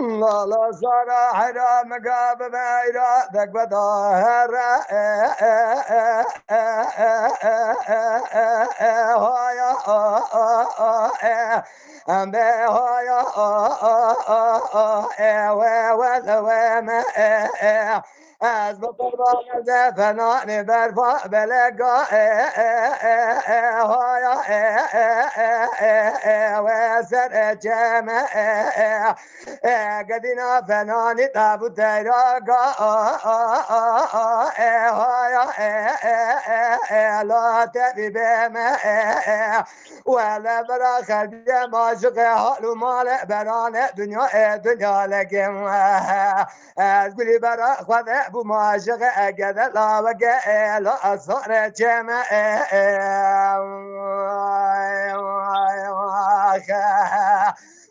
لا لا زارا حرا مقاب مايرا ذك بداهر هايا أم هايا وما از بقربان زفنان برفا بلقا هايا وسر جمع قدنا فنان تابوت راقا هايا لا تبي بما ولا برا خلبي ماشق حال مال بران دنيا لكن از قولي برا خذ ابو ماشق قد لا وقع لا صار جمع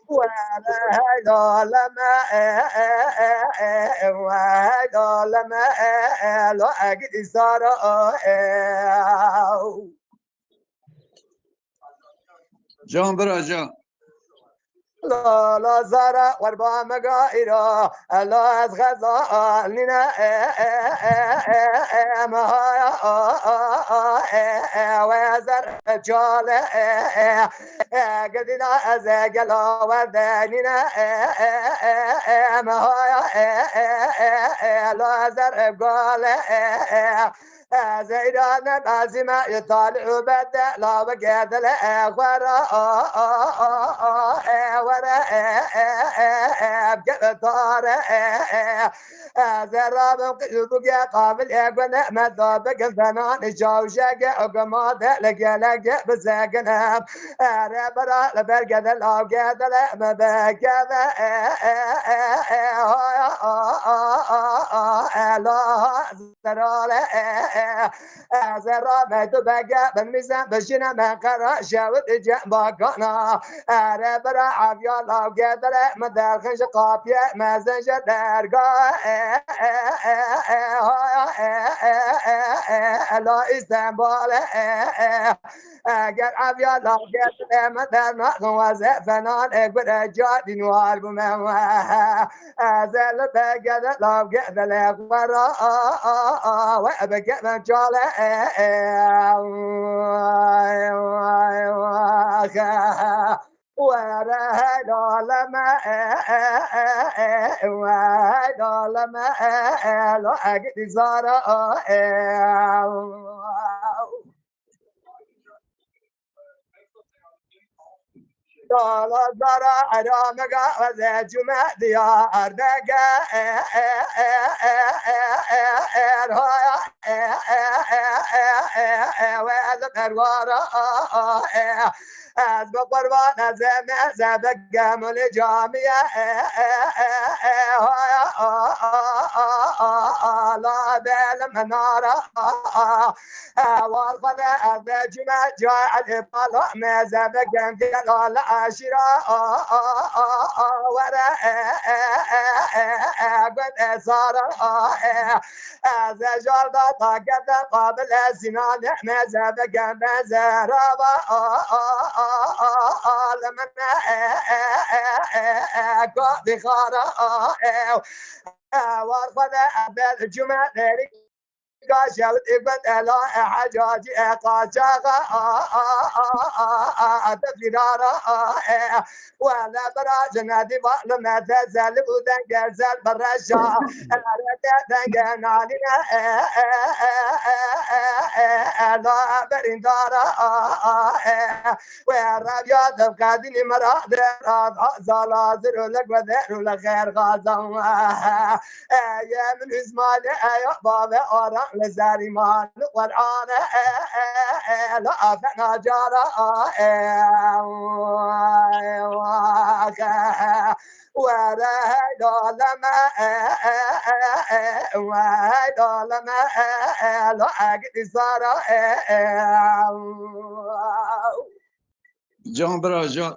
ولا لما لا أجد صار جان برا جان لا لا زارا وربا مقايرا لا از غزالنا وزر جال قدنا از قلا وردننا لا زر قال زيدان بازما يطالع بدأ لا بقيد الأخورا ورا بقطار زراب قلبك قابل يقول مذابق الفنان جوشك وقمات لك بزاقنا ربرا لبرقد الأوقات لما بكذا لا زرال زرابة بقى بالميزان بشنا من قرا شاوت جنبكنا ربرا عفيا لو قدر مدار خنش قافية مازنج درقا لا استنبال قد عفيا لو قدر مدار نقوز فنان اقبر جادي نوار بموا زل بقى لو قدر لقبرا وابقى من جاله ورهد لما لا أجد زارا لا زارا أرامك وزجمع ديا أردك وذكر ورا از بقربان از مذهب قامل جامعه لا بالمناره والخد از جمع جاء بالا مذهب قام العاشره ورا قد صار از جرد طاقت قابل سنان مذهب قام زرابا لمن بخارا وارفض أبد الجمع قاشوا ابن لا حجاج قاشاغا تفرارا ولا براج نادي لما تزال ودن جزال برشا دن نالنا لا برندارا ورابيا دفقادني مراد راد زلازر لك وذر لخير غازم يا من زمان يا بابا أورا لزاري مال والآن لا فنا جارا ورهد لما لا أجد صار جان برا جان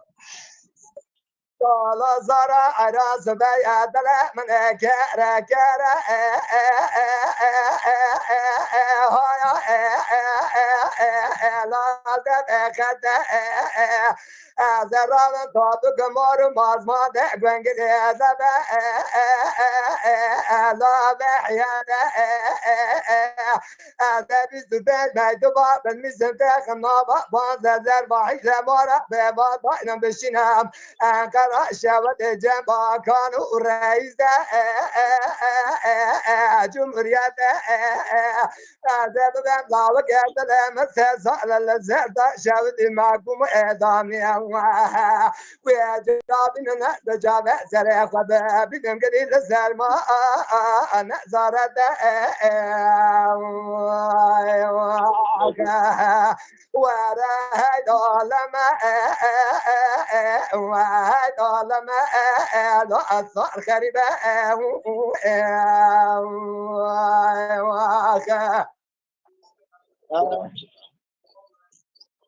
طال زرع راس بيد من كرا كرا لا خد زرع طابق مار ماز ما ده بنجد زبا لا بحيان هذا بزبال ما يدبر بالمزم تاخم نابا بانزا زربا حيث مارا بيبا ضاينا بالشنام انقرا شابت جنبا كانوا رئيس جمهورية هذا ببن ضاوك يدل مرسل على الزرد شابت معكم اعظامي الله ويجرابنا نجاب سريخ وبابكم قديد السلمى نزارت ورهد علما وهد علما الصار خريبة